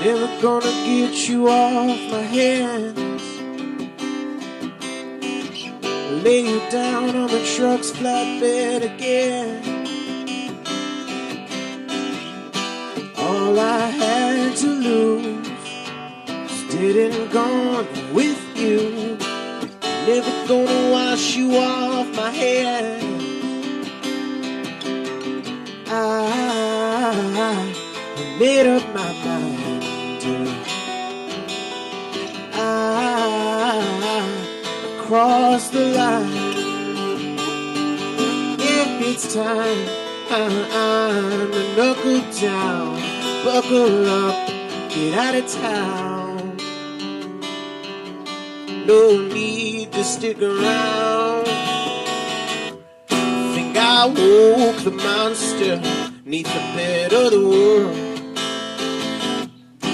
Never gonna get you off my hands. Lay you down on the truck's flatbed again. All I had to lose was dead and gone with you. Never gonna wash you off my hands. I made up my mind. I crossed the line. Yeah, it's time to knuckle down, buckle up, get out of town. No need to stick around. Think I woke the monster neath the bed of the world.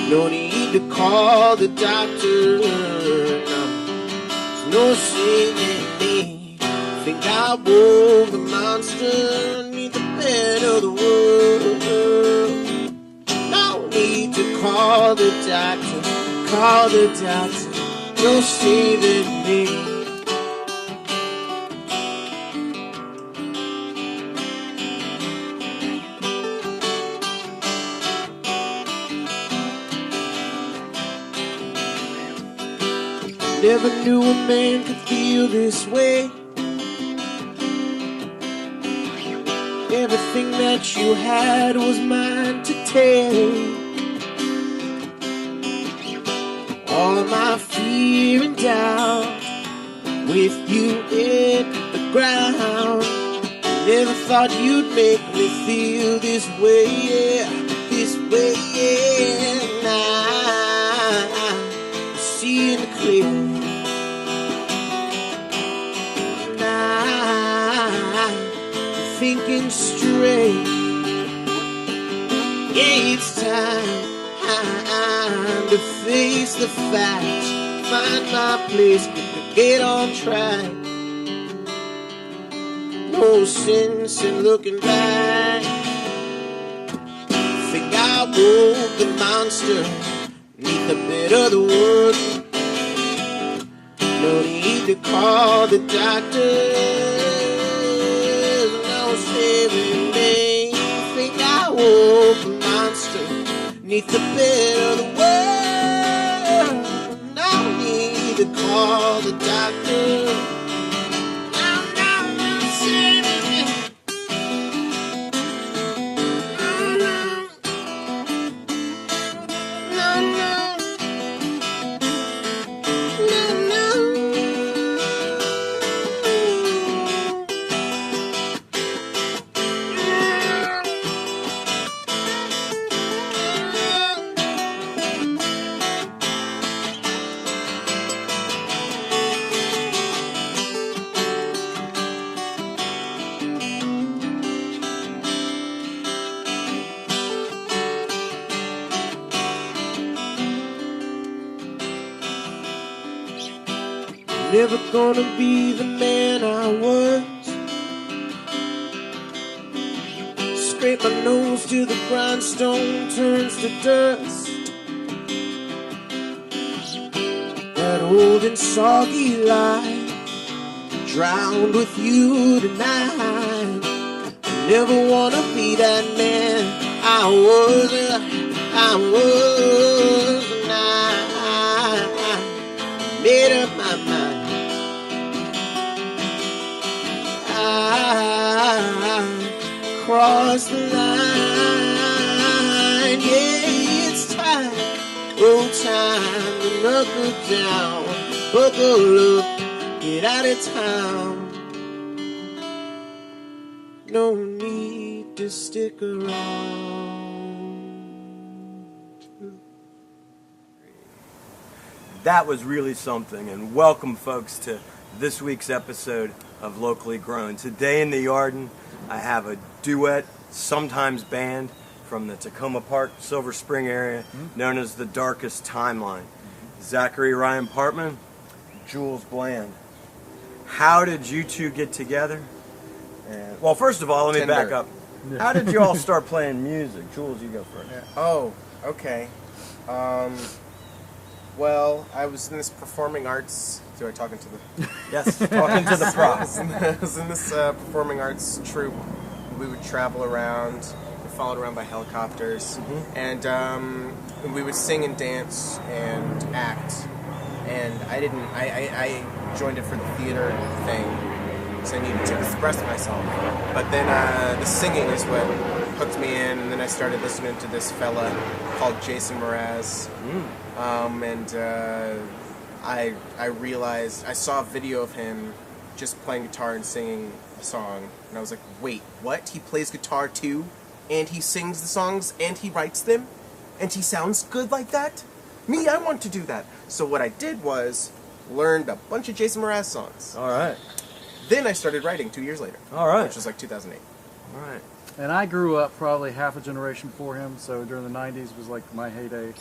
No need to call the doctor. No, there's no saving me. Think I woke the monster neath the bed of the world. No need to call the doctor. Call the doctor. No saving me. Never knew a man could feel this way. Everything that you had was mine to take. All of my fear and doubt, with you in the ground. Never thought you'd make me feel this way, yeah, this way, yeah. Now I'm seeing clear. Thinking straight. Yeah, it's time to face the facts, find my place, get on track. No sense in looking back. Think I woke the monster neath the bed of the wood. No need to call the doctor. Saving me. Think I woke a monster neath the bed of the world. No need to call the doctor. No, saving me. No. Never gonna be the man I was. Scrape my nose till the grindstone turns to dust. That old and soggy life drowned with you tonight. I never wanna be that man I was. And I made up my mind. Cross the line. Yeah, it's time. Oh, time to knuckle down, buckle up, get out of town. No need to stick around. That was really something, and welcome folks to this week's episode of Locally Grown. Today in the Yarden, I have a duet, sometimes band from the Tacoma Park, Silver Spring area, known as the Darkest Timeline. Zachary Ryan Partman, Jules Bland. How did you two get together? Well, first of all, let me back up. How did you all start playing music? Jules, you go first. Oh, okay. Well, I was in this performing arts. Do I talk into the? Yes, talking to the prop. I was in this performing arts troupe. We would travel around, we're followed around by helicopters, and we would sing and dance and act. And I joined it for the theater thing, so I needed to express myself. But then the singing is what hooked me in, and then I started listening to this fella called Jason Mraz. And I realized, I saw a video of him just playing guitar and singing a song, and I was like, wait, what? He plays guitar too? And he sings the songs, and he writes them? And he sounds good like that? Me, I want to do that. So what I did was, learned a bunch of Jason Mraz songs. All right. Then I started writing 2 years later. All right. Which was like 2008. All right. And I grew up probably half a generation before him, so during the 90s was like my heyday.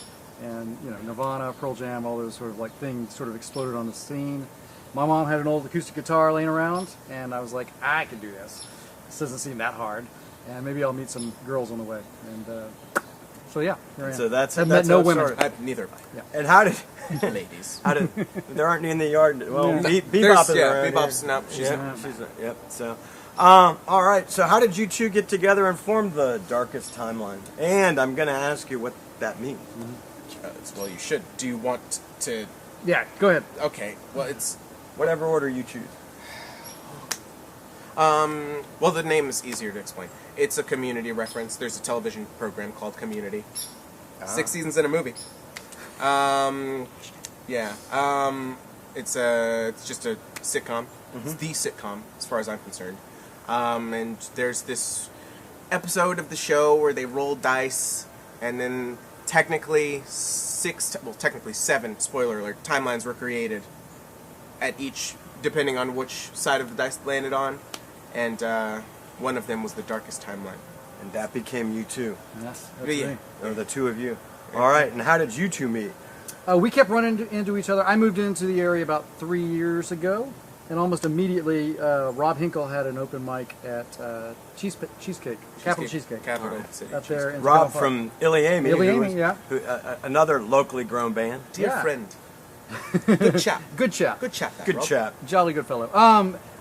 And, you know, Nirvana, Pearl Jam, all those sort of like things sort of exploded on the scene. My mom had an old acoustic guitar laying around, and I was like, I can do this. This doesn't seem that hard. And maybe I'll meet some girls on the way. And so, yeah, here I am. So that's I've met no how it women. started. Neither have I. Yeah. And how did Ladies. there aren't any in the yard? Well, No. BeBop is yeah, around BeBop's here. not. She's Yeah, not. yep. So, all right. So, how did you two get together and form the Darkest Timeline? And I'm going to ask you what that means. Well, you should. Do you want to? Yeah, go ahead. Okay. Well, it's. Whatever order you choose. Well, the name is easier to explain. It's a Community reference. There's a television program called Community. 6 seasons and a movie. Yeah. It's just a sitcom. It's the sitcom, as far as I'm concerned. And there's this episode of the show where they roll dice, and then technically seven, spoiler alert, timelines were created at each, depending on which side of the dice landed on. And one of them was the Darkest Timeline. And that became you two. Yes, that's Yeah. me. Or the two of you. All right. And how did you two meet? We kept running into each other. I moved into the area about 3 years ago, and almost immediately, Rob Hinkle had an open mic at Cheesecake, Capital Cheesecake, Capital City. up there. In Rob Skyline Park. from Iliami. Iliami, yeah. Another locally grown band. Dear Yeah. friend. Good chap. Good chap. Good chap. that, Good Rob. chap. Jolly good fellow.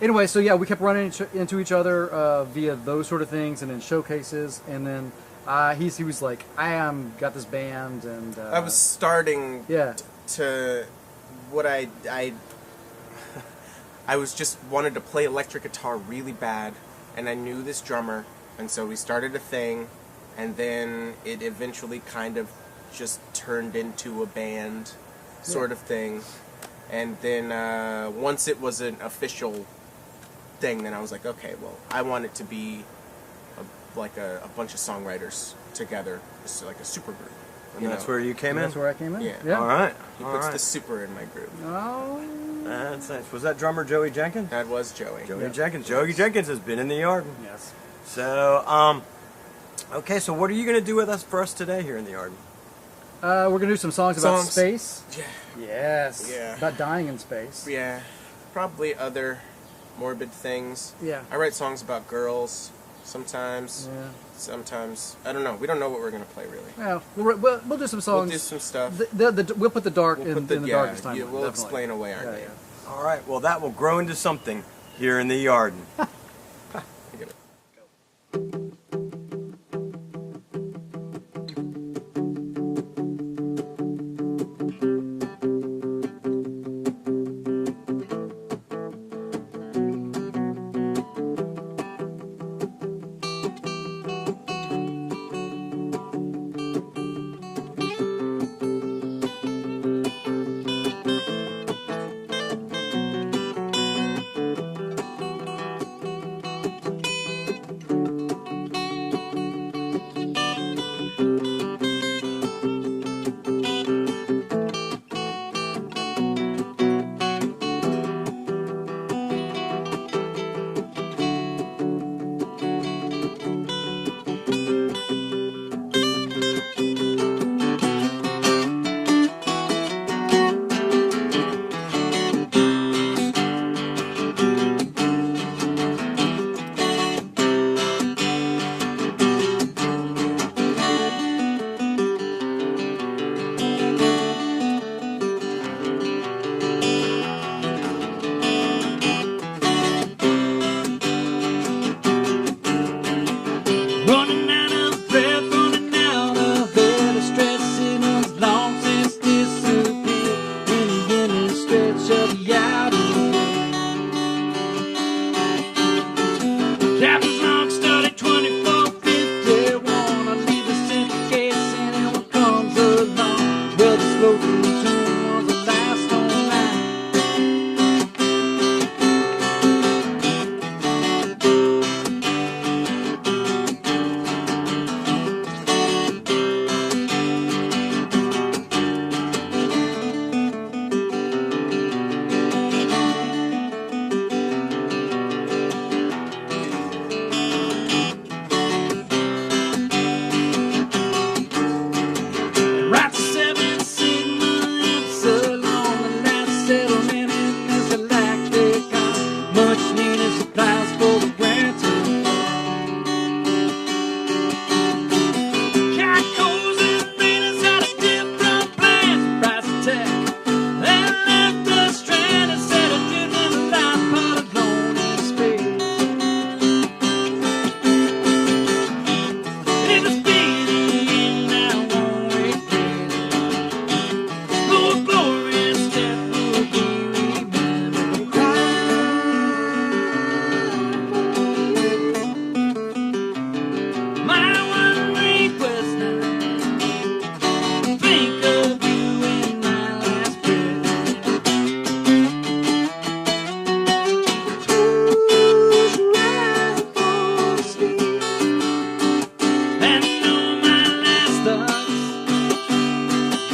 Anyway, so yeah, we kept running into each other via those sort of things, and in showcases, and then he was like, I got this band, and I was starting yeah. to what I was just wanted to play electric guitar really bad, and I knew this drummer, and so we started a thing, and then it eventually kind of just turned into a band sort of thing. And then once it was an official thing, then I was like, okay, well, I want it to be a bunch of songwriters together, just like a super group. And that's where you came in? That's where I came in. Yeah. All right. He All puts right. the super in my group. Oh. That's nice. Was that drummer Joey Jenkins? That was Joey. Joey Yeah. Jenkins. Joey Jenkins has been in the yard. Yes. So, okay, so what are you going to do with us for us today here in the yard? We're gonna do some songs about Songs. space. Yeah. Yes. Yeah. About dying in space. Yeah. Probably other morbid things. Yeah. I write songs about girls sometimes. Yeah. Sometimes. I don't know. We don't know what we're going to play, really. Yeah. We'll do some songs. We'll do some stuff. We'll put the dark We'll in put the darkest time. we'll definitely. explain away our Yeah, name. yeah. All right, well, that will grow into something here in the yard. Look at it.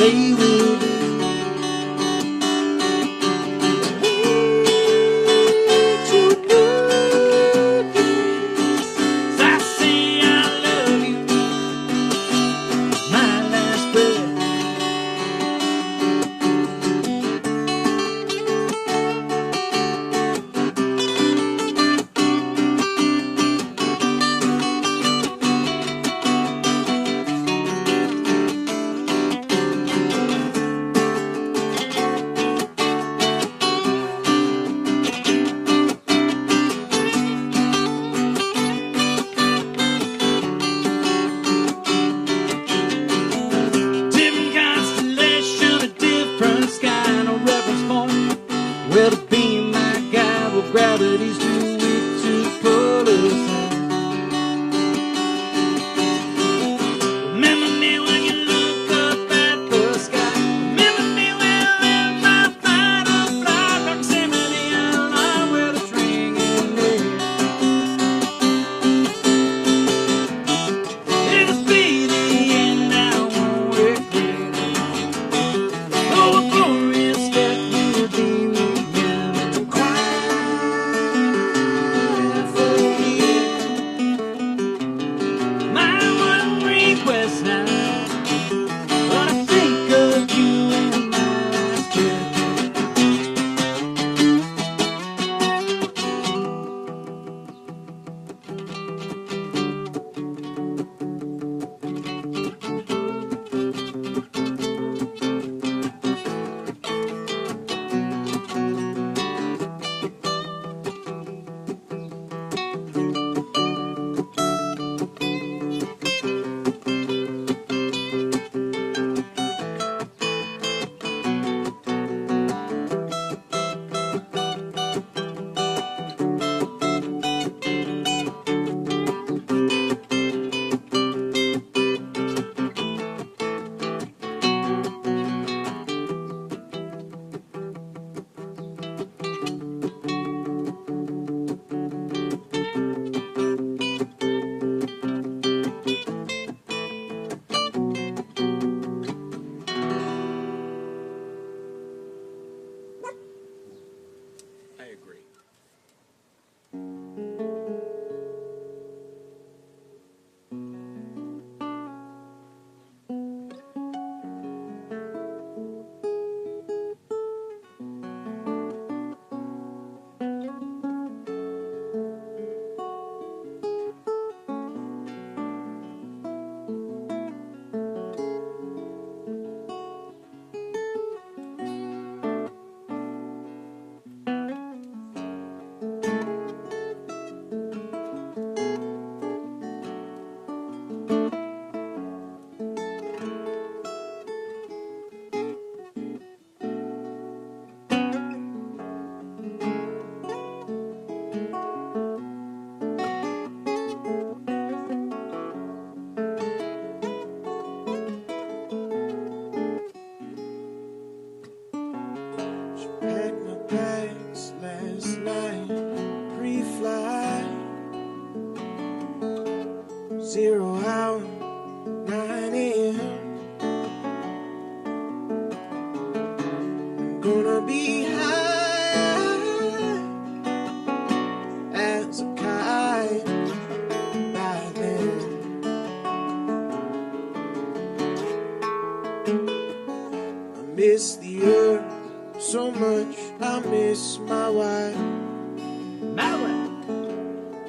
they will do. Well, to be my guide, well, gravity's too weak to pull us down. Remember me when you look up at the sky. Remember me when I live my final flight. Proximity and line where the string in there. It'll be the end, I won't regret it. Oh, a glorious death will be gonna be high as a kite by then. I miss the earth so much, I miss my wife.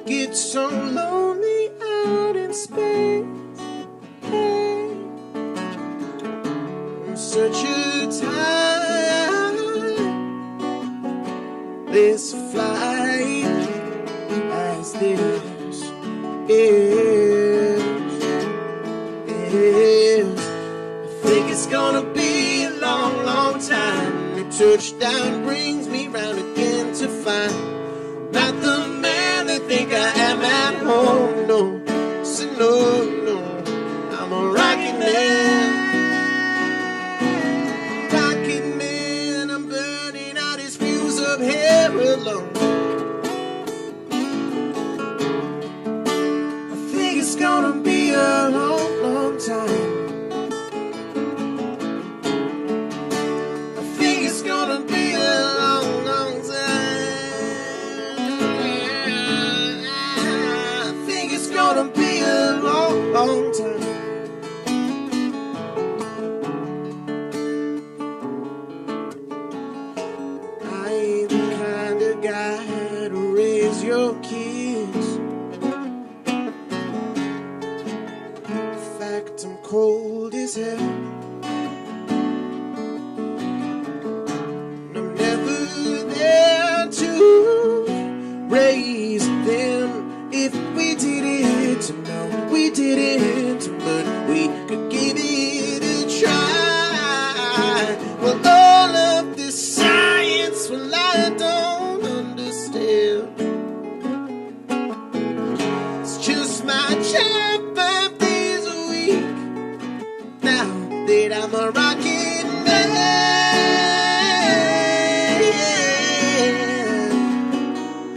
Get so lonely out in space. Hey, I'm such a tireless flight as this is. I think it's gonna be a long, long time. Your touchdown brings me round again to find not the man they think I am at home. No, so no, I'm a rocket man. Rocket man, I'm burning out his fuse up here alone. I think it's gonna be a long, long time. cold as hell. And I'm never there to raise them if we didn't know we didn't, but we could give it a try. Well, all of this science, well, I don't understand. It's just my job 5 days a week. Now that I'm a rocket man,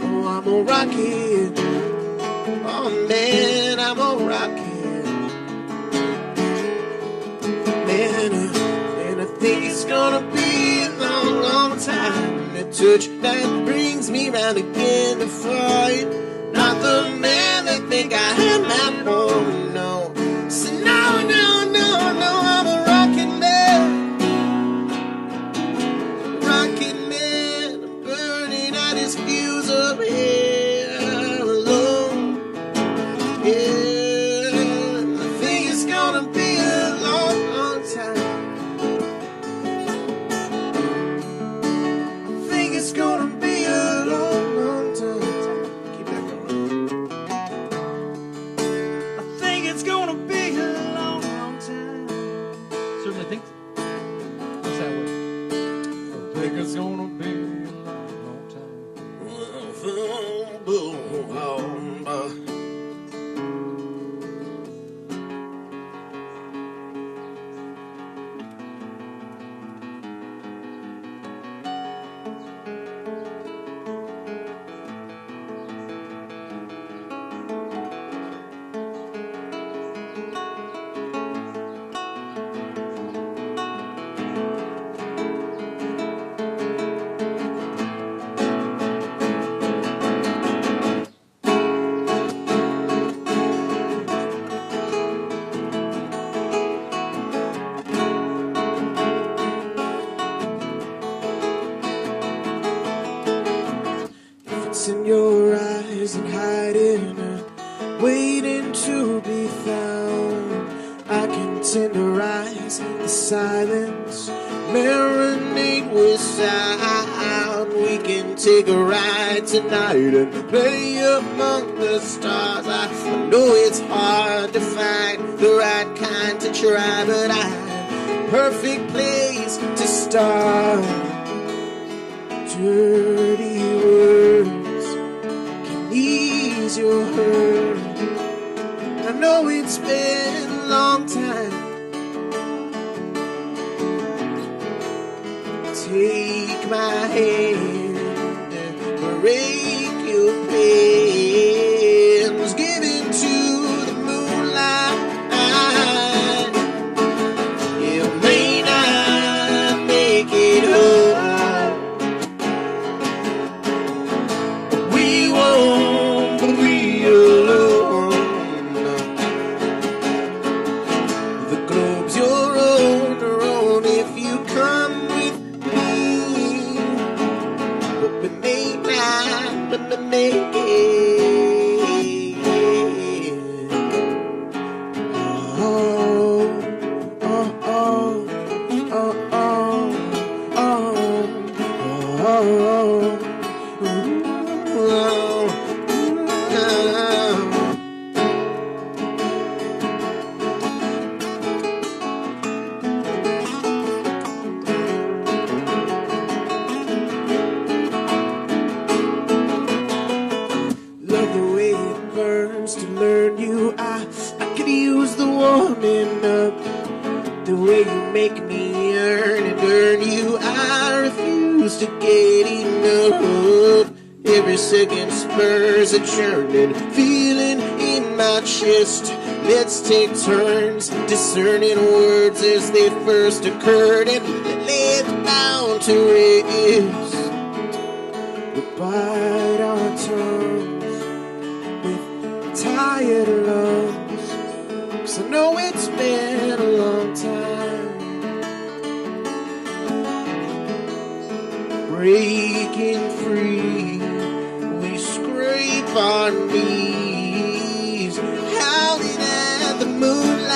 oh, I'm a rocket. Oh man, I'm a rocket. Man, and I think it's gonna be a long, long time. The touch that brings me round again to fight. Not the man that think I am at home, no. So no, no, no, no, I'm a rocket man. Rocket man, I'm burning out his fuse up here alone. Yeah, I think it's gonna be a long, long time. I think it's gonna be a long, long time. Keep that going. I think it's gonna be a long, long time. Certainly think. What's that word? I think it's gonna be a long, long time. In your eyes and hiding, waiting to be found. I can tenderize the silence, marinate with sound. We can take a ride tonight and play among the stars. I know it's hard to find the right kind to try, but I'm perfect place to start. Dirty words can ease your hurt. I know it's been a long time. Take my hand, break your pains, give into the moonlight. You may not make it home. Churning, feeling in my chest. Let's take turns discerning words as they first occurred and lay it down to rest. We bite our tongues with tired lungs, 'cause I know it's been a long time. Breaking free, scrape our knees, howling at the moonlight.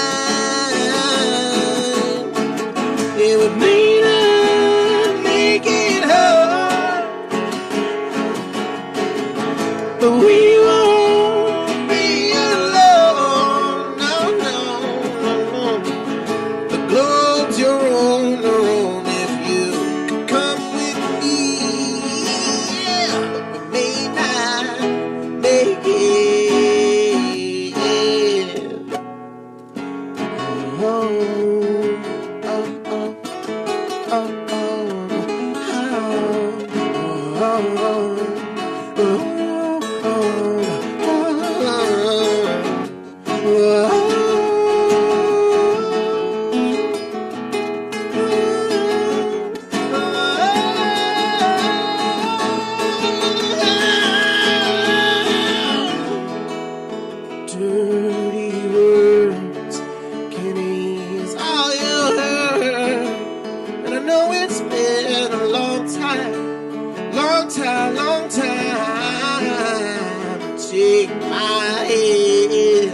Dirty words can ease all your hurt, and I know it's been a long time, long time, long time. Take my hand,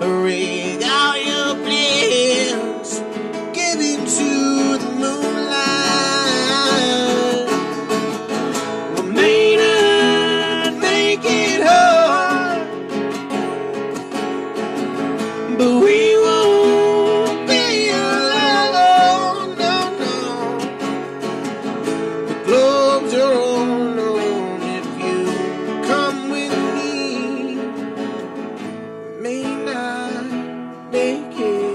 ring out your plans, give into the moonlight. We may not make it home, but we won't be alone, no, no. The globes are all on if you come with me. May not make it.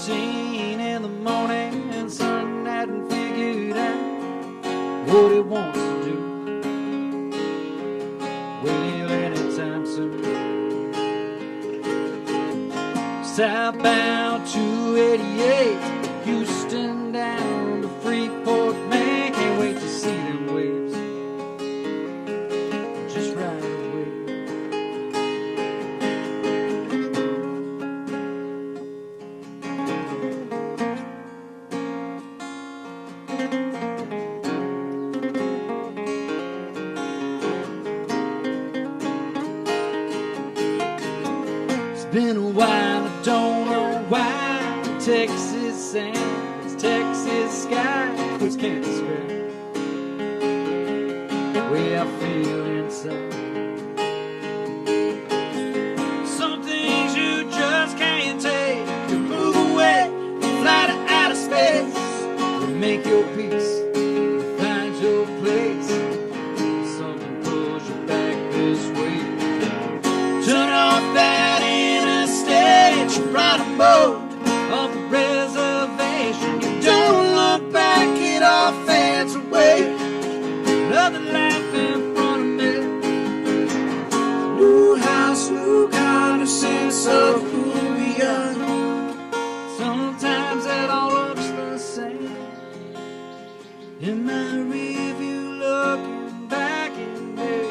In the morning, and son hadn't figured out what he wants to do. Well, anytime soon. Southbound 288, Houston down to Freeport, man, can't wait to see them waves just right away. Been a while, I don't know why. Texas sands, Texas sky, which can't describe the way I feel inside. Some things you just can't take. You move away, fly to outer space, you make your peace, you find your place. Something pulls you back this way. Turn off that ride a boat off the reservation. You don't look back, it all fades away. Another life in front of me. New house, new kind of sense of who we are. Sometimes it all looks the same. In my review, looking back in there.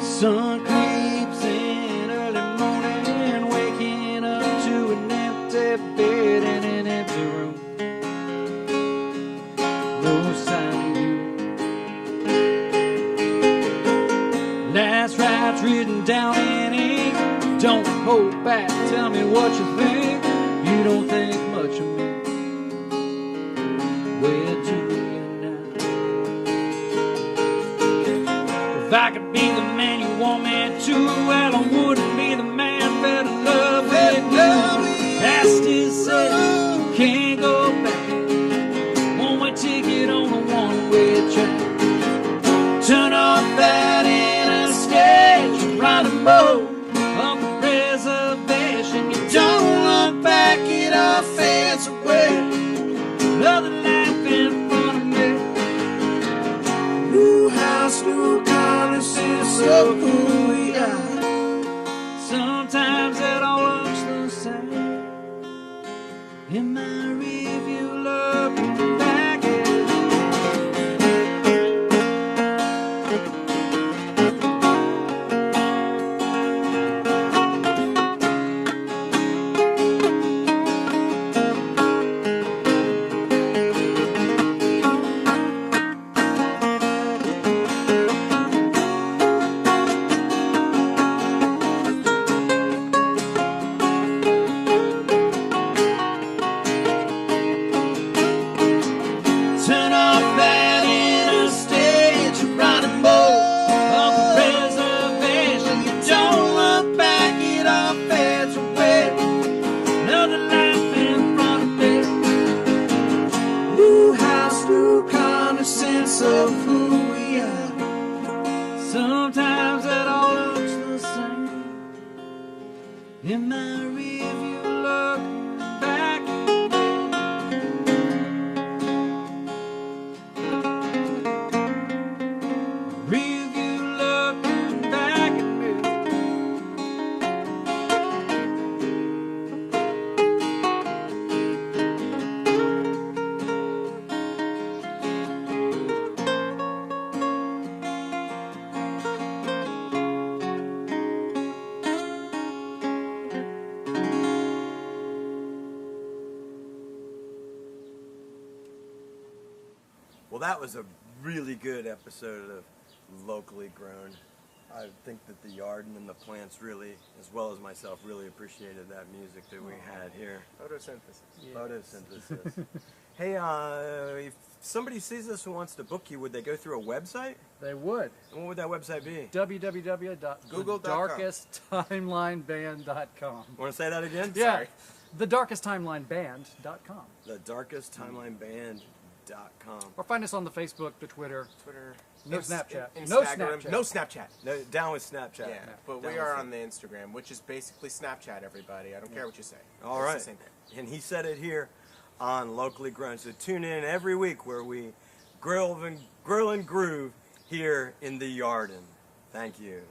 Sun creeps in early morning, waking up to an empty bed in an empty room. No sign of you. Last ride's written down in ink. Don't hold back, tell me what you think. You don't think much of me. Where do you now? If I could be the man you want me to, well, I wouldn't Sometimes it all looks the same. In my review, looking back at turn off that interstate, you're running more of the reservation. You don't look back, it all fades away. Another life in front of me. New house, new car, new sense of who we are. Sometimes it all looks the same. In my review, look back. Review looking back at me. Well, that was a really good episode of Locally Grown. I think that the Yarden and the plants really, as well as myself, really appreciated that music that we had here. Photosynthesis. Photosynthesis. Hey, if somebody sees this and wants to book you, would they go through a website? They would. And what would that website be? www.thedarkesttimelineband.com. Want to say that again? Yeah, Sorry. thedarkesttimelineband.com. TheDarkestTimelineBand.com. Or find us on the Facebook, the Twitter. Twitter. No Snapchat. Instagram. No Snapchat. No Snapchat. No, down with Snapchat. Yeah, but Down we are with on the Instagram, which is basically Snapchat, everybody. I don't care what you say. All It's right. the same thing. And he said it here on Locally Grown. So tune in every week where we grill and groove here in the Yarden. Thank you.